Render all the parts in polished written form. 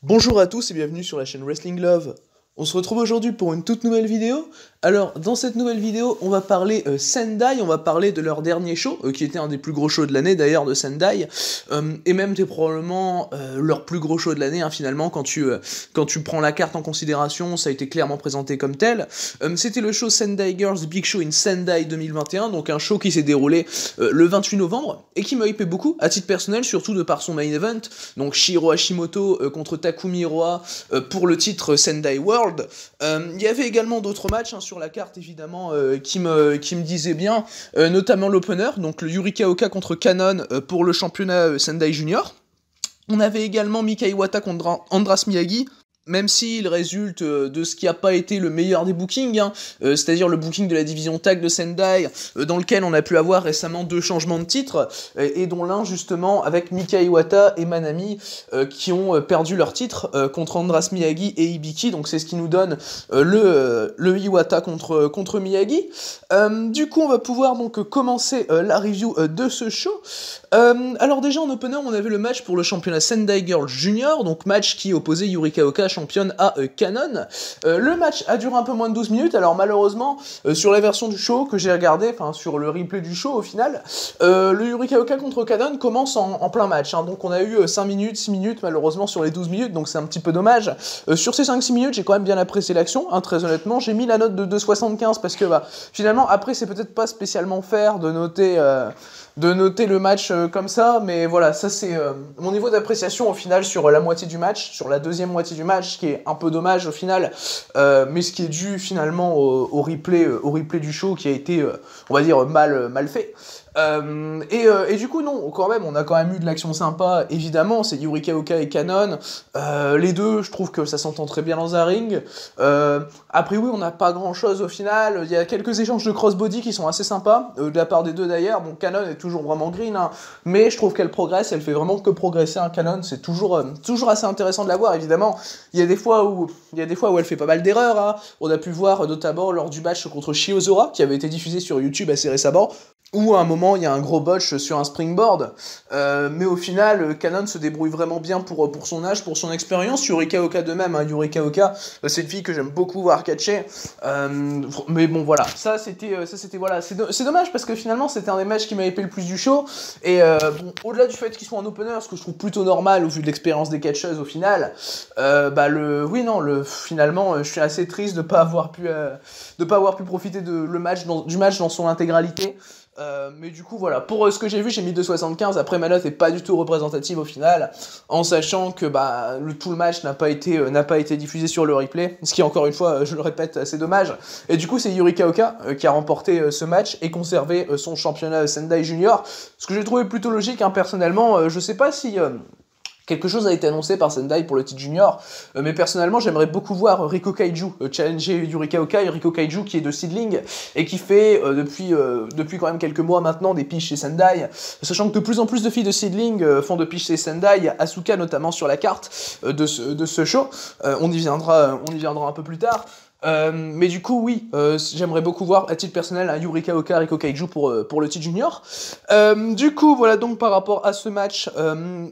Bonjour à tous et bienvenue sur la chaîne Wrestling Love. On se retrouve aujourd'hui pour une toute nouvelle vidéo. Alors, dans cette nouvelle vidéo, on va parler Sendai, on va parler de leur dernier show, qui était un des plus gros shows de l'année d'ailleurs de Sendai, et même c'est probablement leur plus gros show de l'année, hein, finalement, quand tu prends la carte en considération, ça a été clairement présenté comme tel. C'était le show Sendai Girls Big Show in Sendai 2021, donc un show qui s'est déroulé le 28 novembre, et qui m'a hypé beaucoup, à titre personnel, surtout de par son main event, donc Shiro Hashimoto contre Takumi Iroha pour le titre Sendai World. Il y avait également d'autres matchs, hein, sur la carte évidemment qui me disaient bien, notamment l'opener, donc le Yurika Oka contre Kanon pour le championnat Sendai Junior. On avait également Mika Iwata contre Andras Miyagi, même s'il résulte de ce qui n'a pas été le meilleur des bookings, hein, c'est-à-dire le booking de la division tag de Sendai, dans lequel on a pu avoir récemment 2 changements de titre, et dont l'un justement avec Mika Iwata et Manami, qui ont perdu leur titre contre Andras Miyagi et Hibiki, donc c'est ce qui nous donne le Iwata contre Miyagi. Du coup on va pouvoir donc commencer la review de ce show. Alors déjà en opener on avait le match pour le championnat Sendai Girls Junior, donc match qui opposait Yurika Oka championne à Kanon. Le match a duré un peu moins de 12 minutes, alors malheureusement, sur la version du show que j'ai regardé, enfin sur le replay du show au final, le Yurika Oka contre Kanon commence en plein match, hein, donc on a eu 5 minutes, 6 minutes malheureusement sur les 12 minutes, donc c'est un petit peu dommage. Sur ces 5-6 minutes, j'ai quand même bien apprécié l'action, hein, très honnêtement, j'ai mis la note de 2,75 parce que finalement, après c'est peut-être pas spécialement fair de noter le match comme ça, mais voilà, ça c'est mon niveau d'appréciation au final sur la moitié du match, sur la deuxième moitié du match, ce qui est un peu dommage au final, mais ce qui est dû finalement au replay du show qui a été, on va dire, mal fait. Et du coup non, quand même, on a quand même eu de l'action sympa, évidemment, c'est Yurika Oka et Kanon, les deux, je trouve que ça s'entend très bien dans un ring. Après oui, on n'a pas grand chose au final, il y a quelques échanges de crossbody qui sont assez sympas, de la part des deux d'ailleurs. Bon, Kanon est toujours vraiment green, hein, mais je trouve qu'elle progresse, elle fait vraiment que progresser, un Kanon, c'est toujours assez intéressant de la voir, évidemment. Il y a des fois où elle fait pas mal d'erreurs, hein. On a pu voir notamment lors du match contre Shiozora, qui avait été diffusé sur YouTube assez récemment, où à un moment il y a un gros botch sur un springboard, mais au final Kanon se débrouille vraiment bien pour son âge, pour son expérience. Yurika Oka de même, hein. Yurika Oka, c'est une fille que j'aime beaucoup voir catcher, mais bon voilà, ça c'était voilà, c'est dommage parce que finalement c'était un des matchs qui m'a hypé le plus du show, et bon, au-delà du fait qu'ils soient en opener, ce que je trouve plutôt normal au vu de l'expérience des catcheuses au final, finalement je suis assez triste de pas avoir pu profiter du match dans son intégralité. Mais du coup voilà, pour ce que j'ai vu, j'ai mis 2,75. Après ma note est pas du tout représentative au final, en sachant que tout le match n'a pas été diffusé sur le replay, ce qui encore une fois, je le répète, assez dommage. Et du coup c'est Yurika Oka qui a remporté ce match et conservé son championnat Sendai Junior, ce que j'ai trouvé plutôt logique, hein, personnellement. Je sais pas si quelque chose a été annoncé par Sendai pour le titre junior, mais personnellement j'aimerais beaucoup voir Riko Kaiju challenger Yurika Oka, Riko Kaiju qui est de Seedling et qui fait depuis quand même quelques mois maintenant des piges chez Sendai, sachant que de plus en plus de filles de Seedling font de piges chez Sendai. Il y a Asuka notamment sur la carte de ce show, on y viendra un peu plus tard. Mais du coup oui, j'aimerais beaucoup voir à titre personnel un Yurika Oka, Riko Kaiju pour le titre junior. Du coup voilà, donc par rapport à ce match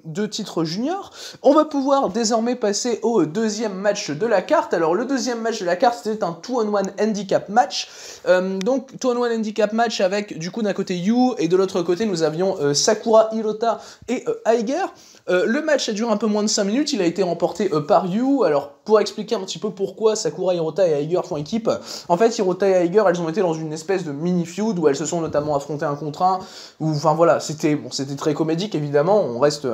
de titre junior, on va pouvoir désormais passer au deuxième match de la carte. Alors le deuxième match de la carte, c'était un 2-on-1 handicap match, donc 2-on-1 handicap match avec du coup d'un côté Yu et de l'autre côté nous avions Sakura Hirota et Aiger. Le match a duré un peu moins de 5 minutes, il a été remporté par Yu. Alors pour expliquer un petit peu pourquoi Sakura, Hirota et Aiger font équipe, en fait Hirota et Aiger, elles ont été dans une espèce de mini feud où elles se sont notamment affrontées un contre un, où enfin voilà, c'était très comédique évidemment, on reste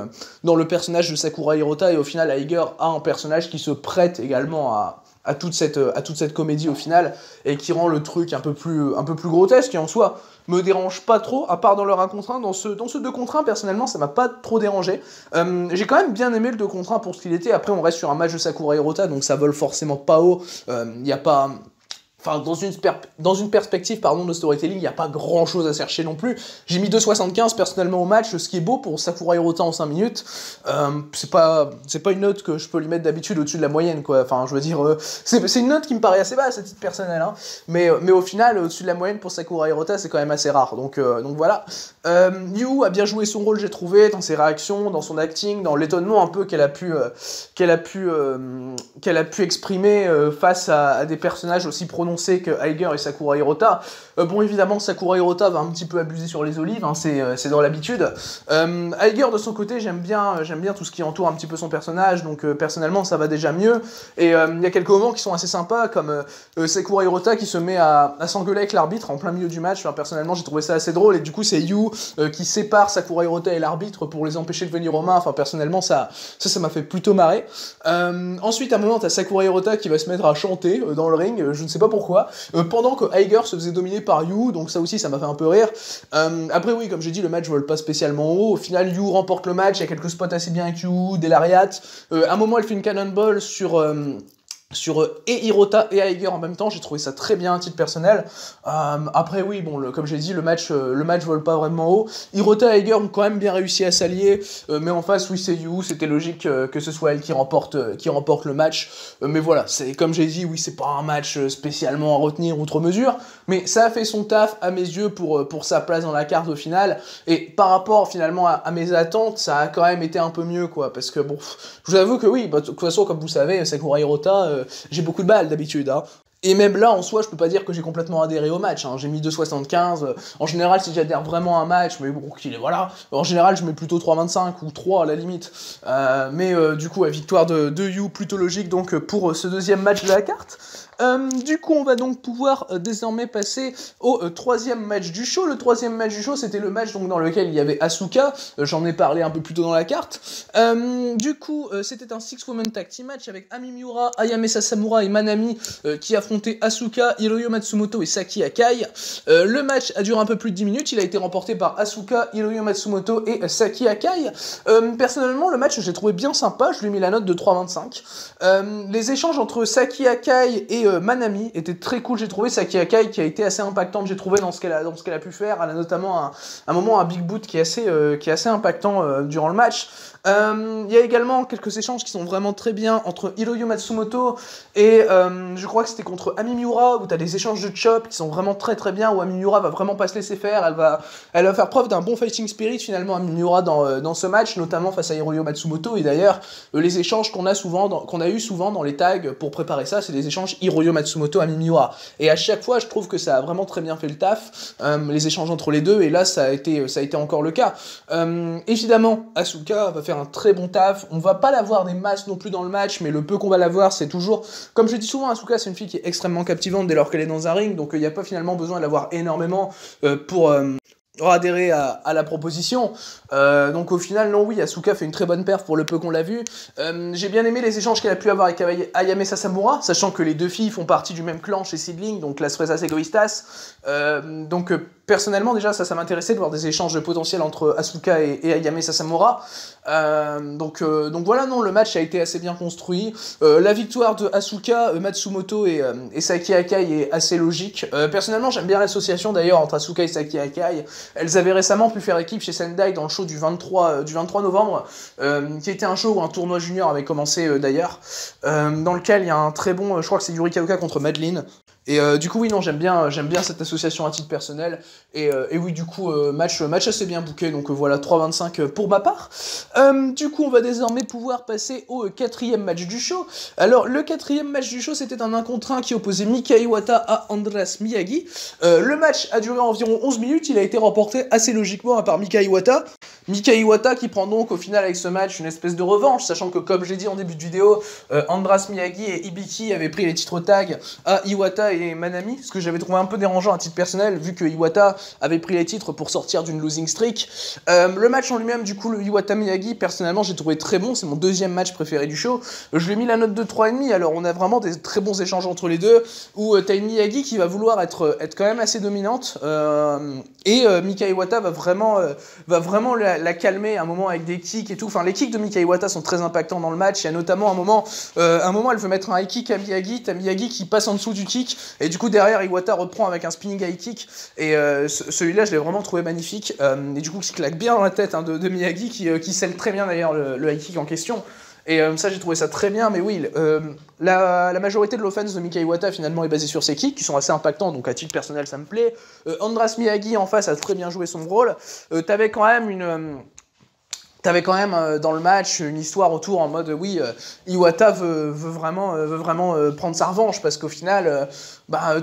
dans le personnage de Sakura Hirota, et au final Aiger a un personnage qui se prête également à toute cette comédie au final, et qui rend le truc un peu plus grotesque, et en soi me dérange pas trop, à part dans le 1 contre 1. Dans ce 2 contre 1, personnellement, ça m'a pas trop dérangé. J'ai quand même bien aimé le 2 contre 1 pour ce qu'il était. Après, on reste sur un match de Sakura Hirota, donc ça vole forcément pas haut. Y a pas... Enfin, dans une perspective pardon, de storytelling, il n'y a pas grand chose à chercher non plus. J'ai mis 2,75 personnellement au match, ce qui est beau pour Sakura Hirota en 5 minutes. C'est pas une note que je peux lui mettre d'habitude au-dessus de la moyenne, quoi. Enfin, je veux dire, c'est une note qui me paraît assez basse à titre personnel, hein. Mais au final, au-dessus de la moyenne pour Sakura Hirota, c'est quand même assez rare. Donc voilà. Yu a bien joué son rôle, j'ai trouvé, dans ses réactions, dans son acting, dans l'étonnement un peu qu'elle a pu exprimer face à des personnages aussi prononcés que Aiger et Sakura Hirota. Bon, évidemment, Sakura Hirota va un petit peu abuser sur les olives, hein, c'est dans l'habitude. Aiger, de son côté, j'aime bien tout ce qui entoure un petit peu son personnage, donc personnellement, ça va déjà mieux. Et il y a quelques moments qui sont assez sympas, comme Sakura Hirota qui se met à s'engueuler avec l'arbitre en plein milieu du match. Enfin, personnellement, j'ai trouvé ça assez drôle, et du coup, c'est Yu qui sépare Sakura Hirota et l'arbitre pour les empêcher de venir aux mains. Enfin, personnellement, ça m'a fait plutôt marrer. Ensuite, à un moment, t'as Sakura Hirota qui va se mettre à chanter dans le ring, je ne sais pas pourquoi, pendant que Aiger se faisait dominer par Yu, donc ça aussi ça m'a fait un peu rire. Après oui, comme j'ai dit, le match vole pas spécialement haut, au final Yu remporte le match, il y a quelques spots assez bien avec Yu, des lariats, à un moment elle fait une cannonball sur et Hirota et Aiger en même temps, j'ai trouvé ça très bien à titre personnel. Après oui, bon, comme j'ai dit, le match vole pas vraiment haut. Hirota et Aiger ont quand même bien réussi à s'allier, mais en face, oui, c'est Yu, c'était logique que ce soit elle qui remporte le match. Mais voilà, c'est comme j'ai dit, oui, c'est pas un match spécialement à retenir outre mesure, mais ça a fait son taf à mes yeux pour sa place dans la carte au final, et par rapport finalement à mes attentes, ça a quand même été un peu mieux, quoi, parce que bon, je vous avoue que oui, bah, de toute façon, comme vous savez, Sakura Hirota, j'ai beaucoup de balles d'habitude, hein. Et même là, en soi, je peux pas dire que j'ai complètement adhéré au match, hein. J'ai mis 2,75. En général, si j'adhère vraiment à un match, mais bon, voilà. En général, je mets plutôt 3,25 ou 3 à la limite. Du coup, victoire de Yu, plutôt logique, donc, pour ce deuxième match de la carte. Du coup, on va donc pouvoir désormais passer au troisième match du show. Le troisième match du show, c'était le match donc, dans lequel il y avait Asuka. J'en ai parlé un peu plus tôt dans la carte. C'était un 6-woman tag team match avec Ami Miura, Ayame Sasamura et Manami qui affrontaient Asuka, Hiroyo Matsumoto et Saki Akai. Le match a duré un peu plus de 10 minutes. Il a été remporté par Asuka, Hiroyo Matsumoto et Saki Akai. Personnellement, le match, je l'ai trouvé bien sympa. Je lui ai mis la note de 3,25. Les échanges entre Saki Akai et Manami était très cool, j'ai trouvé. Saki Akai qui a été assez impactante, j'ai trouvé, dans ce qu'elle a pu faire. Elle a notamment un moment, un big boot qui est assez impactant durant le match. Il y a également quelques échanges qui sont vraiment très bien entre Hiroyo Matsumoto et je crois que c'était contre Ami Miura, où tu as des échanges de chop qui sont vraiment très très bien, où Ami Miura va vraiment pas se laisser faire. Elle va faire preuve d'un bon fighting spirit finalement, Ami Miura, dans ce match, notamment face à Hiroyo Matsumoto. Et d'ailleurs, les échanges qu'on a eu souvent dans les tags pour préparer ça, c'est des échanges Hiroyo Matsumoto, Ami Miura. Et à chaque fois, je trouve que ça a vraiment très bien fait le taf, les échanges entre les deux, et là, ça a été encore le cas. Évidemment, Asuka va faire un très bon taf. On va pas la voir des masses non plus dans le match, mais le peu qu'on va la voir, c'est toujours, comme je dis souvent, Asuka, c'est une fille qui est extrêmement captivante dès lors qu'elle est dans un ring, donc il n'y a pas finalement besoin de la voir énormément pour adhérer à la proposition. Donc au final, non, oui, Asuka fait une très bonne perf pour le peu qu'on l'a vu. J'ai bien aimé les échanges qu'elle a pu avoir avec Ayame Sasamura, sachant que les deux filles font partie du même clan chez Seedling, donc Las Fresas Egoistas. Personnellement, déjà, ça m'intéressait de voir des échanges potentiels entre Asuka et Ayame Sasamura. Donc voilà, non, le match a été assez bien construit. La victoire de Asuka, Matsumoto et Saki Akai est assez logique. Personnellement, j'aime bien l'association d'ailleurs entre Asuka et Saki Akai. Elles avaient récemment pu faire équipe chez Sendai dans le show du 23 novembre, qui était un show où un tournoi junior avait commencé d'ailleurs, dans lequel il y a un très bon, je crois que c'est Yurika Oka contre Madeline. Et du coup oui, non, j'aime bien cette association à titre personnel, et oui, du coup match assez bien booké, donc voilà, 3,25 pour ma part. Du coup on va désormais pouvoir passer au quatrième match du show. Alors le quatrième match du show, c'était un 1 contre 1 qui opposait Mika Iwata à Andras Miyagi. Le match a duré environ 11 minutes, il a été remporté assez logiquement par Mika Iwata. Mika Iwata qui prend donc au final avec ce match une espèce de revanche, sachant que comme j'ai dit en début de vidéo, Andras Miyagi et Ibiki avaient pris les titres tag à Iwata et Manami, ce que j'avais trouvé un peu dérangeant à titre personnel, vu que Iwata avait pris les titres pour sortir d'une losing streak. Le match en lui-même, du coup, le Iwata-Miyagi, personnellement, j'ai trouvé très bon, c'est mon deuxième match préféré du show. Je lui ai mis la note de 3,5, alors on a vraiment des très bons échanges entre les deux, où t'as une Miyagi qui va vouloir être quand même assez dominante, et Mika Iwata va vraiment la calmer à un moment avec des kicks et tout. Enfin, les kicks de Mika Iwata sont très impactants dans le match. Il y a notamment un moment, elle veut mettre un high kick à Miyagi. T'as Miyagi qui passe en dessous du kick. Et du coup, derrière, Iwata reprend avec un spinning high kick. Et celui-là, je l'ai vraiment trouvé magnifique. Et du coup, qui claque bien dans la tête de Miyagi, qui scelle très bien d'ailleurs le high kick en question. Et ça, j'ai trouvé ça très bien, mais oui, la majorité de l'offense de Mika Iwata, finalement, est basée sur ses kicks, qui sont assez impactants, donc à titre personnel, ça me plaît. Andras Miyagi, en face, a très bien joué son rôle. T'avais quand même dans le match une histoire autour en mode oui, Iwata veut vraiment prendre sa revanche, parce qu'au final,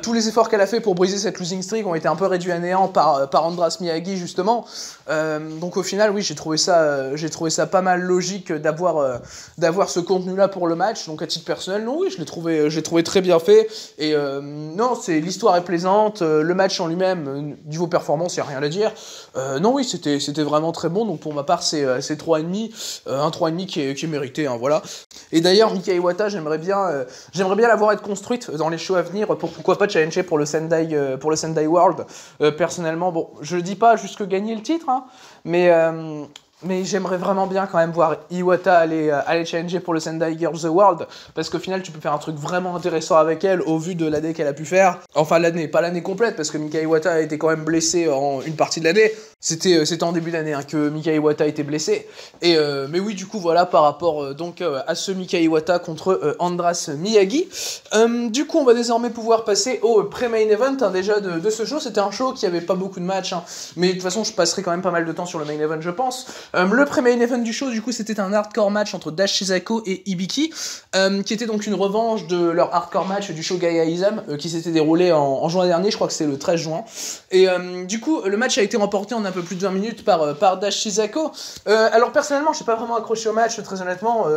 tous les efforts qu'elle a fait pour briser cette losing streak ont été un peu réduits à néant par Andras Miyagi justement. Donc au final, oui, j'ai trouvé ça pas mal logique d'avoir ce contenu-là pour le match. Donc à titre personnel, non, oui, je l'ai trouvé très bien fait. Et non, l'histoire est plaisante, le match en lui-même, niveau performance, il n'y a rien à dire. Non, oui, c'était vraiment très bon. Donc pour ma part, c'est 3,5, un 3,5 qui est mérité, hein, voilà. Et d'ailleurs, Mika Iwata, j'aimerais bien la voir être construite dans les shows à venir, pourquoi pas challenger pour le Sendai World. Personnellement, bon, je dis pas jusque gagner le titre, hein, mais j'aimerais vraiment bien quand même voir Iwata aller challenger pour le Sendai Girls World, parce qu'au final, tu peux faire un truc vraiment intéressant avec elle, au vu de l'année qu'elle a pu faire. Enfin, pas l'année complète, parce que Mika Iwata a été quand même blessé en une partie de l'année. C'était en début d'année hein, que Mika Iwata était blessé. Mais oui, du coup, voilà, par rapport à ce Mika Iwata contre Andras Miyagi. Du coup, on va désormais pouvoir passer au pré-main event hein, déjà de ce show. C'était un show qui avait pas beaucoup de matchs, hein, mais de toute façon, je passerai quand même pas mal de temps sur le main event, je pense. Le pré-main event du show, du coup, c'était un hardcore match entre Dash Chisako et Ibiki, qui était donc une revanche de leur hardcore match du show Gaia Isam, qui s'était déroulé en juin dernier, je crois que c'était le 13 juin. Et du coup, le match a été remporté en un peu plus de 20 minutes par Dash Chisako. Alors personnellement, je n'ai pas vraiment accroché au match, très honnêtement.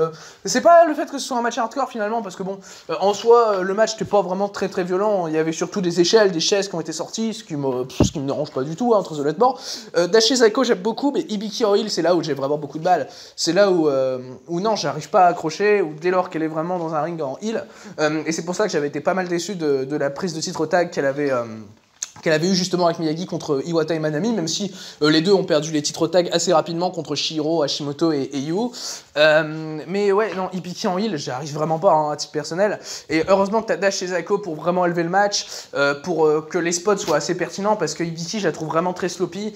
C'est pas le fait que ce soit un match hardcore finalement, parce que bon, en soi, le match n'était pas vraiment très très violent. Il y avait surtout des échelles, des chaises qui ont été sorties, ce qui me dérange pas du tout, hein, très honnêtement. Dash Chisako, j'aime beaucoup, mais Ibiki en heel, c'est là où j'ai vraiment beaucoup de balles. C'est là où non, j'arrive pas à accrocher, ou dès lors qu'elle est vraiment dans un ring en heel. Et c'est pour ça que j'avais été pas mal déçu de la prise de titre tag qu'elle avait eu justement avec Miyagi contre Iwata et Manami, même si les deux ont perdu les titres tag assez rapidement contre Shihiro, Hashimoto et Yu. Mais ouais, non, Ibiki en heel, j'y arrive vraiment pas hein, à titre personnel. Et heureusement que t'as Dash Chisako pour vraiment élever le match, pour que les spots soient assez pertinents, parce que Ibiki, je la trouve vraiment très sloppy.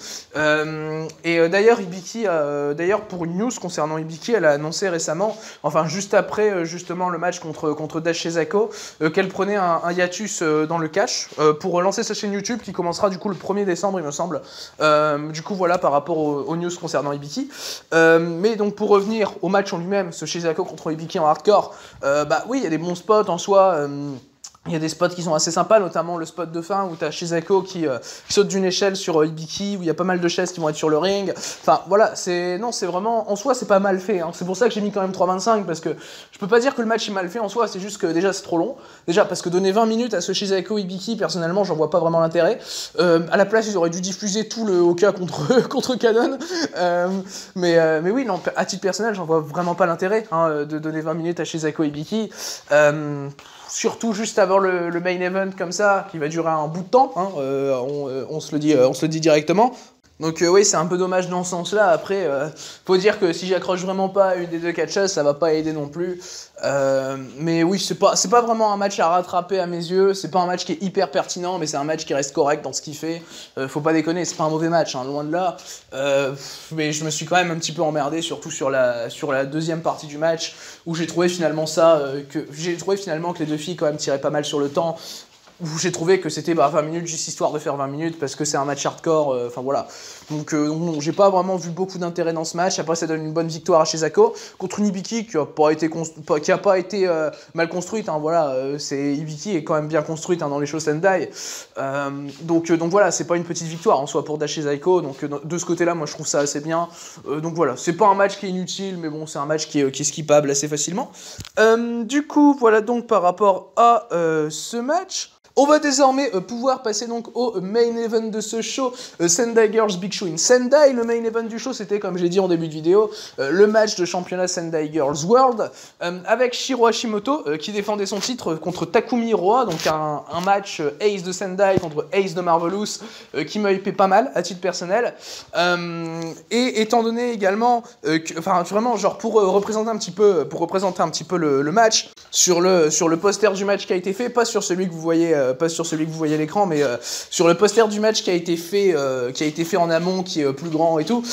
Et d'ailleurs, Ibiki, pour une news concernant Ibiki, elle a annoncé récemment, enfin juste après justement le match contre Dash Chisako, qu'elle prenait un hiatus dans le cash pour lancer sa chaîne YouTube qui commencera du coup le 1er décembre il me semble. Du coup voilà par rapport aux news concernant Ibiki. Mais donc pour revenir au match en lui-même, ce Chisako contre Ibiki en hardcore, oui il y a des bons spots en soi. Il y a des spots qui sont assez sympas, notamment le spot de fin où t'as Chisako qui saute d'une échelle sur Ibiki, où il y a pas mal de chaises qui vont être sur le ring. Enfin voilà, c'est vraiment, en soi c'est pas mal fait, hein. C'est pour ça que j'ai mis quand même 3,25, parce que je peux pas dire que le match est mal fait en soi, c'est juste que déjà c'est trop long. Déjà parce que donner 20 minutes à ce Chisako Ibiki, personnellement j'en vois pas vraiment l'intérêt. À la place ils auraient dû diffuser tout le Oka contre Canon. Mais oui, non, à titre personnel j'en vois vraiment pas l'intérêt hein, de donner 20 minutes à Chisako Ibiki. Surtout juste avant le main event comme ça, qui va durer un bout de temps, hein, on se le dit directement. Donc oui, c'est un peu dommage dans ce sens-là. Après, faut dire que si j'accroche vraiment pas à une des deux catcheuses, ça va pas aider non plus. Mais oui, c'est pas vraiment un match à rattraper à mes yeux. C'est pas un match qui est hyper pertinent, mais c'est un match qui reste correct dans ce qu'il fait. Faut pas déconner, c'est pas un mauvais match, hein, loin de là. Mais je me suis quand même un petit peu emmerdé, surtout sur la deuxième partie du match, où j'ai trouvé finalement que les deux filles quand même tiraient pas mal sur le temps. Où j'ai trouvé que c'était 20 minutes juste histoire de faire 20 minutes parce que c'est un match hardcore, enfin voilà. Donc non, j'ai pas vraiment vu beaucoup d'intérêt dans ce match. Après ça donne une bonne victoire à Chisako contre une Ibiki qui a pas été mal construite, hein, voilà. Ibiki est quand même bien construite hein, dans les shows Sendai. Donc voilà, c'est pas une petite victoire en soi pour Dash Chisako. Donc de ce côté-là, moi je trouve ça assez bien. Donc voilà, c'est pas un match qui est inutile, mais bon, c'est un match qui est skippable assez facilement. Du coup, voilà donc par rapport à ce match. On va désormais pouvoir passer donc au main event de ce show, Sendai Girls Big Show in Sendai. Le main event du show, c'était, comme j'ai dit en début de vidéo, le match de championnat Sendai Girls World, avec Shiro Hashimoto qui défendait son titre contre Takumi Hiroa, donc un match Ace de Sendai contre Ace de Marvelous qui m'a hypé pas mal à titre personnel. Et étant donné également, enfin vraiment genre pour représenter un petit peu le match sur le poster du match qui a été fait, pas sur celui que vous voyez à l'écran, mais sur le poster du match qui a été fait en amont, qui est plus grand et tout,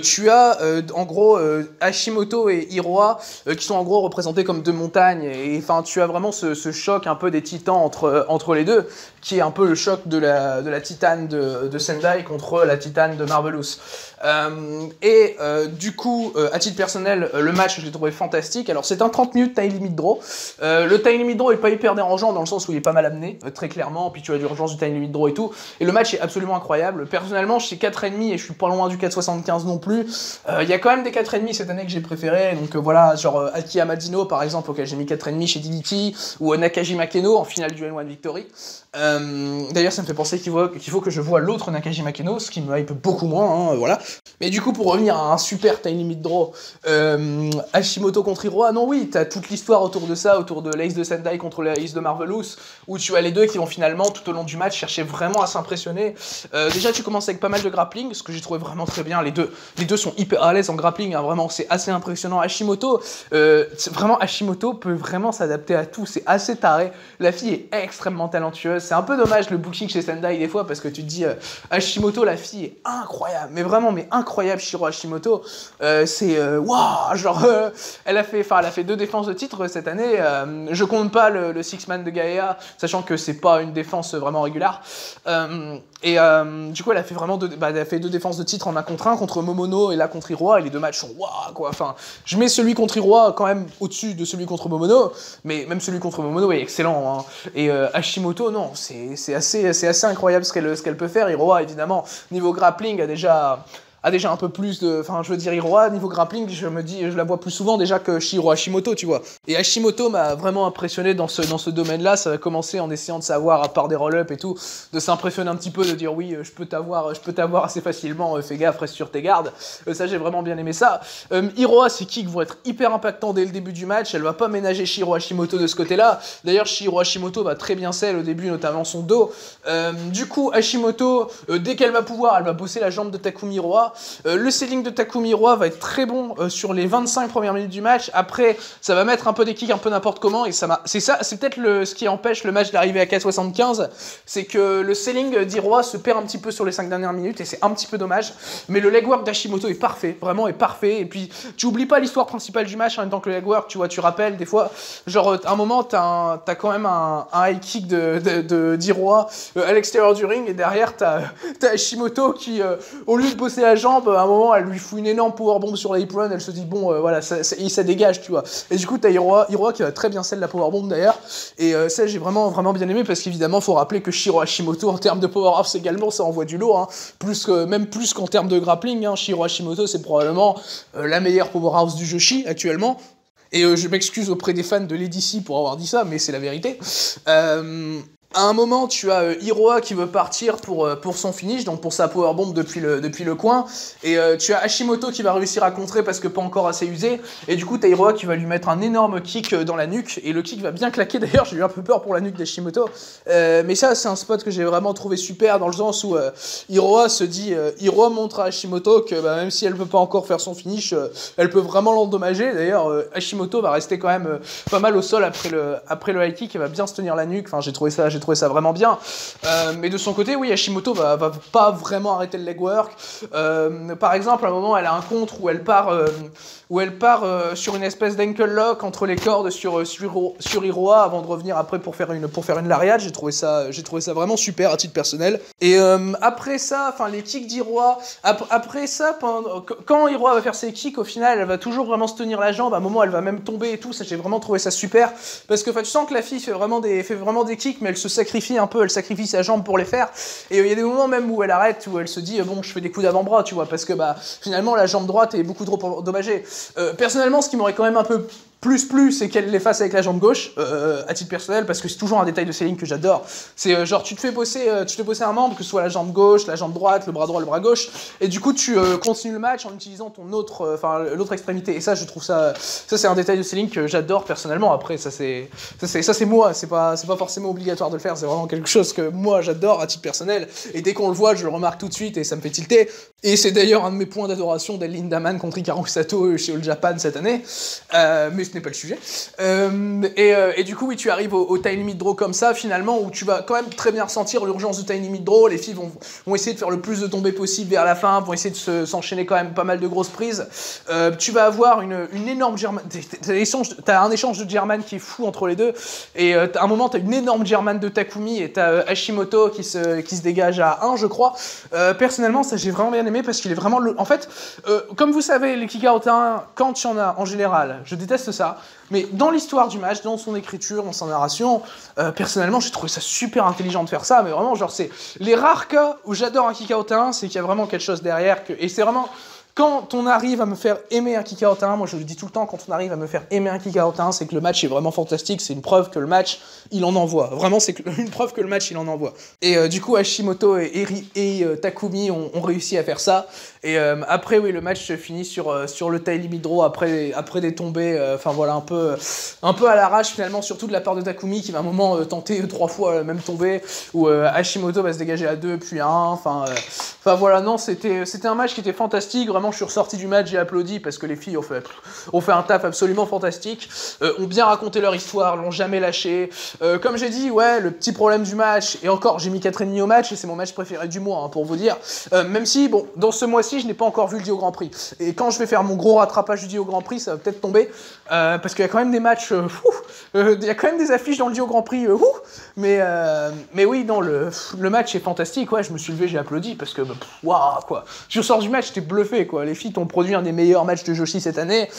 tu as en gros Hashimoto et Hiroa qui sont en gros représentés comme deux montagnes, et enfin tu as vraiment ce choc un peu des titans entre les deux, qui est un peu le choc de la titane de Sendai contre la titane de Marvelous. Du coup, à titre personnel, le match je l'ai trouvé fantastique. Alors c'est un 30 minutes time limit draw. Le time limit draw est pas hyper dérangeant dans le sens où il est pas mal amené, très clairement, puis tu as l'urgence du time limit draw et tout. Et le match est absolument incroyable. Personnellement, je suis 4,5 et je suis pas loin du 4,75 non plus. Il y a quand même des 4,5 cette année que j'ai préféré. Donc voilà, genre Aki Amadino par exemple, auquel j'ai mis 4,5 chez DDT, ou Nakajima Keno en finale du N1 Victory. D'ailleurs, ça me fait penser qu'il faut que je vois l'autre Nakajima Keno, ce qui me hype beaucoup moins, hein, voilà. Mais du coup, pour revenir à un super time limit draw, Hashimoto contre Hiroa, non oui, t'as toute l'histoire autour de ça, autour de l'Ace de Sendai contre l'Ace de Marvelous, où tu as les deux qui vont finalement, tout au long du match, chercher vraiment à s'impressionner. Déjà, tu commences avec pas mal de grappling, ce que j'ai trouvé vraiment très bien. Les deux sont hyper à l'aise en grappling, hein, vraiment, c'est assez impressionnant. Hashimoto, Hashimoto peut vraiment s'adapter à tout, c'est assez taré. La fille est extrêmement talentueuse. C'est un peu dommage le booking chez Sendai des fois, parce que tu te dis Hashimoto, la fille est incroyable, mais vraiment incroyable. Shiro Hashimoto, c'est waouh, genre elle a fait 2 défenses de titre cette année. Je compte pas le six man de Gaea, sachant que c'est pas une défense vraiment régulière. Du coup, elle a fait vraiment 2 défenses de titre en 1 contre 1 contre Momono et là contre Hiroa, et les 2 matchs sont waouh quoi. Enfin, je mets celui contre Hiroa quand même au-dessus de celui contre Momono, mais même celui contre Momono est excellent, hein. Et Hashimoto, non, c'est assez incroyable ce qu'elle peut faire. Hiroa, évidemment, niveau grappling, a déjà un peu plus de... Enfin, je veux dire, Hiroa, niveau grappling, je la vois plus souvent déjà que Shiro Hashimoto, tu vois. Et Hashimoto m'a vraiment impressionné dans ce domaine-là. Ça a commencé en essayant de savoir, à part des roll-up et tout, de s'impressionner un petit peu, de dire oui, je peux t'avoir assez facilement, fais gaffe, reste sur tes gardes. Ça, j'ai vraiment bien aimé ça. Hiroa, ses kicks vont être hyper impactants dès le début du match. Elle va pas ménager Shiro Hashimoto de ce côté-là. D'ailleurs, Shiro Hashimoto va très bien sell au début, notamment son dos. Du coup, Hashimoto, dès qu'elle va pouvoir, elle va bosser la jambe de Takumi Hiroa. Le selling de Takumi Hiroa va être très bon sur les 25 premières minutes du match. Après, ça va mettre un peu des kicks un peu n'importe comment, et c'est peut-être ce qui empêche le match d'arriver à 4,75, c'est que le selling d'Hiroa se perd un petit peu sur les 5 dernières minutes, et c'est un petit peu dommage. Mais le legwork d'Hashimoto est parfait, vraiment est parfait. Et puis, tu oublies pas l'histoire principale du match en même temps que le legwork, tu vois, tu rappelles des fois, genre à un moment, t'as quand même un high kick d'Hiroa à l'extérieur du ring, et derrière, t'as Hashimoto qui, au lieu de bosser la jambe, à un moment elle lui fout une énorme powerbomb sur l'apron, elle se dit bon voilà, ça dégage, tu vois. Et du coup t'as Hiroa qui va très bien celle la powerbomb d'ailleurs, et ça j'ai vraiment bien aimé, parce qu'évidemment faut rappeler que Shiro Hashimoto en termes de power-ups également ça envoie du lourd, hein. Même plus qu'en termes de grappling, hein. Shiro Hashimoto c'est probablement la meilleure power-house du Joshi actuellement. Et je m'excuse auprès des fans de l'EDC pour avoir dit ça, mais c'est la vérité. À un moment, tu as Hiroa qui veut partir pour son finish, donc pour sa powerbomb depuis le coin, et tu as Hashimoto qui va réussir à contrer parce que pas encore assez usé, et du coup t'as Hiroa qui va lui mettre un énorme kick dans la nuque, et le kick va bien claquer. D'ailleurs, j'ai eu un peu peur pour la nuque d'Hashimoto, mais ça c'est un spot que j'ai vraiment trouvé super, dans le sens où Hiroa montre à Hashimoto que même si elle peut pas encore faire son finish, elle peut vraiment l'endommager. D'ailleurs, Hashimoto va rester quand même pas mal au sol après le high kick, et va bien se tenir la nuque. Enfin, j'ai trouvé ça vraiment bien. Mais de son côté, oui, Hashimoto va pas vraiment arrêter le legwork. Par exemple, à un moment, elle a un contre où elle part sur une espèce d'ankle lock entre les cordes sur Hiroa, avant de revenir après pour faire une lariat. J'ai trouvé ça vraiment super à titre personnel. Et après ça, enfin les kicks d'Hiroa, après ça, quand Hiroa va faire ses kicks, au final, elle va toujours vraiment se tenir la jambe. À un moment, elle va même tomber et tout. Ça, j'ai vraiment trouvé ça super, parce que tu sens que la fille fait vraiment des kicks, mais elle se sacrifie un peu, elle sacrifie sa jambe pour les faire. Et il y a des moments même où elle arrête, où elle se dit bon, je fais des coups d'avant-bras, tu vois, parce que finalement la jambe droite est beaucoup trop endommagée. Personnellement, ce qui m'aurait quand même un peu c'est qu'elle les fasse avec la jambe gauche, à titre personnel, parce que c'est toujours un détail de selling que j'adore. C'est genre, tu te fais bosser un membre, que ce soit la jambe gauche, la jambe droite, le bras droit, le bras gauche, et du coup, tu continues le match en utilisant ton autre, l'autre extrémité. Et ça, je trouve ça c'est un détail de selling que j'adore personnellement. Après, ça c'est moi, c'est pas forcément obligatoire de le faire, c'est vraiment quelque chose que moi j'adore à titre personnel. Et dès qu'on le voit, je le remarque tout de suite et ça me fait tilter. Et c'est d'ailleurs un de mes points d'adoration d'El Lindaman contre Hikaru Sato chez All Japan cette année. Mais ce n'est pas le sujet. Et du coup, oui, tu arrives au time limit draw comme ça, finalement, où tu vas quand même très bien ressentir l'urgence du time limit draw. Les filles vont essayer de faire le plus de tombées possible vers la fin, vont essayer de s'enchaîner quand même pas mal de grosses prises. Tu vas avoir une énorme German. T'as un échange de German qui est fou entre les deux. Et à un moment, t'as une énorme German de Takumi et t'as Hashimoto qui se dégage à 1, je crois. Personnellement, ça j'ai vraiment bien aimé parce qu'il est vraiment. En fait, comme vous savez, les kick out 1, quand il y en a en général, je déteste ça. Mais dans l'histoire du match, dans son écriture, dans sa narration, personnellement, j'ai trouvé ça super intelligent de faire ça. Mais vraiment, genre, c'est les rares cas où j'adore un kick out 1, c'est qu'il y a vraiment quelque chose derrière. Et c'est vraiment. Quand on arrive à me faire aimer un kick-out 1, moi je le dis tout le temps, quand on arrive à me faire aimer un kick-out 1, c'est que le match est vraiment fantastique, c'est une preuve que le match, il en envoie. Vraiment, c'est une preuve que le match, il en envoie. Et du coup, Hashimoto et Takumi ont réussi à faire ça. Et après, oui, le match se finit sur le tie limit draw, après des tombées, enfin voilà, un peu à l'arrache finalement, surtout de la part de Takumi, qui va à un moment tenter 3 fois la même tombée, où Hashimoto va se dégager à 2, puis à 1, enfin voilà, non, c'était un match qui était fantastique, vraiment. Je suis ressorti du match, j'ai applaudi parce que les filles ont fait un taf absolument fantastique, ont bien raconté leur histoire, l'ont jamais lâché. Comme j'ai dit, ouais, le petit problème du match, et encore, j'ai mis 4,5 au match, et c'est mon match préféré du mois, hein, pour vous dire. Même si, bon, dans ce mois-ci, je n'ai pas encore vu le Dio Grand Prix. Et quand je vais faire mon gros rattrapage du Dio Grand Prix, ça va peut-être tomber, parce qu'il y a quand même des matchs, il y a quand même des affiches dans le Dio Grand Prix, mais oui, non, le match est fantastique, ouais, je me suis levé, j'ai applaudi, parce que, waouh, quoi. Je sors du match, j'étais bluffé, quoi. Les filles ont produit un des meilleurs matchs de Joshi cette année.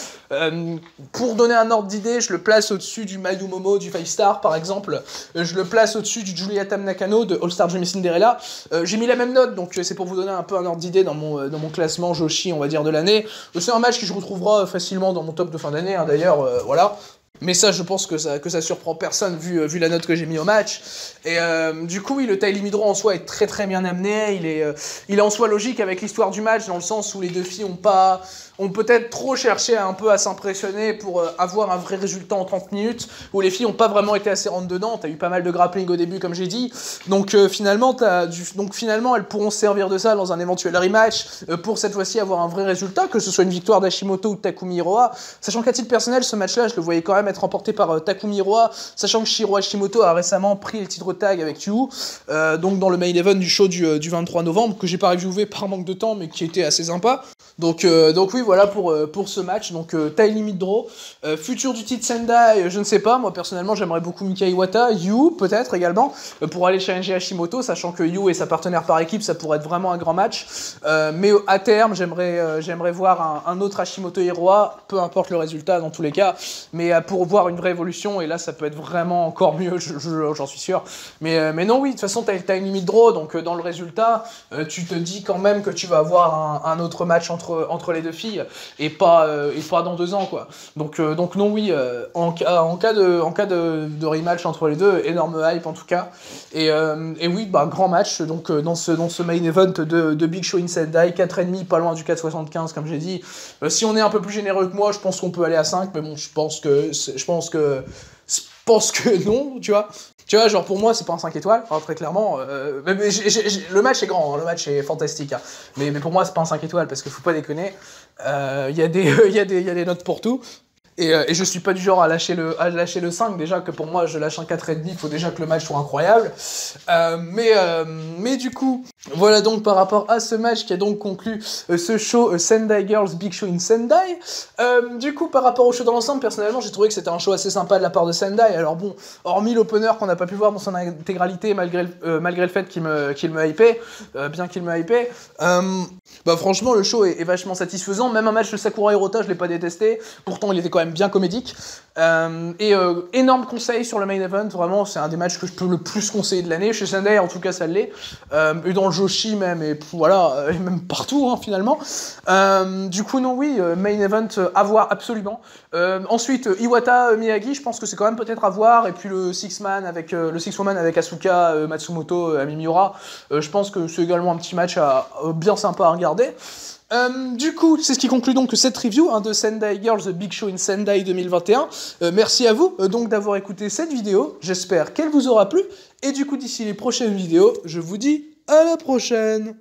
Pour donner un ordre d'idée, je le place au-dessus du Mayu Momo du 5 Star, par exemple. Je le place au-dessus du Julia Tam Nakano de All Star Dream Cinderella. J'ai mis la même note, donc c'est pour vous donner un peu un ordre d'idée dans mon classement Joshi, on va dire, de l'année. C'est un match qui je retrouvera facilement dans mon top de fin d'année, hein, d'ailleurs, voilà. Mais ça, je pense que ça surprend personne vu la note que j'ai mis au match. Et du coup, oui, le tie limit draw en soi est très très bien amené. Il est en soi logique avec l'histoire du match, dans le sens où les deux filles ont peut-être trop cherché un peu à s'impressionner pour avoir un vrai résultat en 30 minutes, où les filles n'ont pas vraiment été assez rentre dedans. T'as eu pas mal de grappling au début, comme j'ai dit. Donc finalement, elles pourront se servir de ça dans un éventuel rematch pour cette fois-ci avoir un vrai résultat, que ce soit une victoire d'Hashimoto ou de Takumi Hiroa. Sachant qu'à titre personnel, ce match-là, je le voyais quand même être remporté par Takumi Hiroa, sachant que Shiro Hashimoto a récemment pris le titre tag avec Yu, donc dans le main event du show du 23 novembre, que j'ai pas reviewé par manque de temps, mais qui était assez sympa. Donc oui, voilà pour ce match. Donc tie limit draw. Futur du titre Sendai, je ne sais pas. Moi personnellement, j'aimerais beaucoup Mika Iwata, Yu peut-être également, pour aller challenger Hashimoto, sachant que Yu est sa partenaire par équipe, ça pourrait être vraiment un grand match. Mais à terme, j'aimerais voir un autre Hashimoto Hiroa, peu importe le résultat dans tous les cas, mais pour voir une vraie évolution, et là ça peut être vraiment encore mieux, j'en suis sûr. Mais non, oui, de toute façon, t'as une limite draw, donc dans le résultat, tu te dis quand même que tu vas avoir un autre match entre les deux filles, et pas dans 2 ans, quoi. Donc non, oui, en cas de rematch entre les deux, énorme hype en tout cas. Et oui, grand match, donc dans ce main event de Big Show in Sendai, 4,5, pas loin du 4,75 comme j'ai dit. Si on est un peu plus généreux que moi, je pense qu'on peut aller à 5, mais bon, je pense que non, tu vois. Tu vois, genre pour moi, c'est pas un 5 étoiles, hein, très clairement. Le match est grand, hein, le match est fantastique. Hein. Mais pour moi, c'est pas un 5 étoiles, parce qu'il faut pas déconner. Il y a des notes pour tout. Et je suis pas du genre à lâcher le 5, déjà que pour moi je lâche un 4,5, il faut déjà que le match soit incroyable. Mais du coup, voilà donc par rapport à ce match qui a donc conclu ce show Sendai Girls Big Show in Sendai. Du coup, par rapport au show dans l'ensemble, personnellement j'ai trouvé que c'était un show assez sympa de la part de Sendai. Alors bon, hormis l'opener qu'on n'a pas pu voir dans son intégralité malgré le fait qu'il me hypait, bien qu'il me hypait, franchement le show est vachement satisfaisant. Même un match de Sakura Hirota, je l'ai pas détesté, pourtant il était quand même même bien comédique. Énorme conseil sur le main event, vraiment c'est un des matchs que je peux le plus conseiller de l'année, chez Sendai en tout cas ça l'est, et dans le Joshi même, et voilà, et même partout hein, finalement. Du coup non oui, main event à voir absolument. Ensuite Iwata Miyagi, je pense que c'est quand même peut-être à voir, et puis le Six Man avec le Six Woman avec Asuka, Matsumoto, Ami Miura, je pense que c'est également un petit match bien sympa à regarder. Du coup, c'est ce qui conclut donc cette review de Sendai Girls The Big Show in Sendai 2021. Merci à vous donc d'avoir écouté cette vidéo, j'espère qu'elle vous aura plu, et du coup d'ici les prochaines vidéos, je vous dis à la prochaine.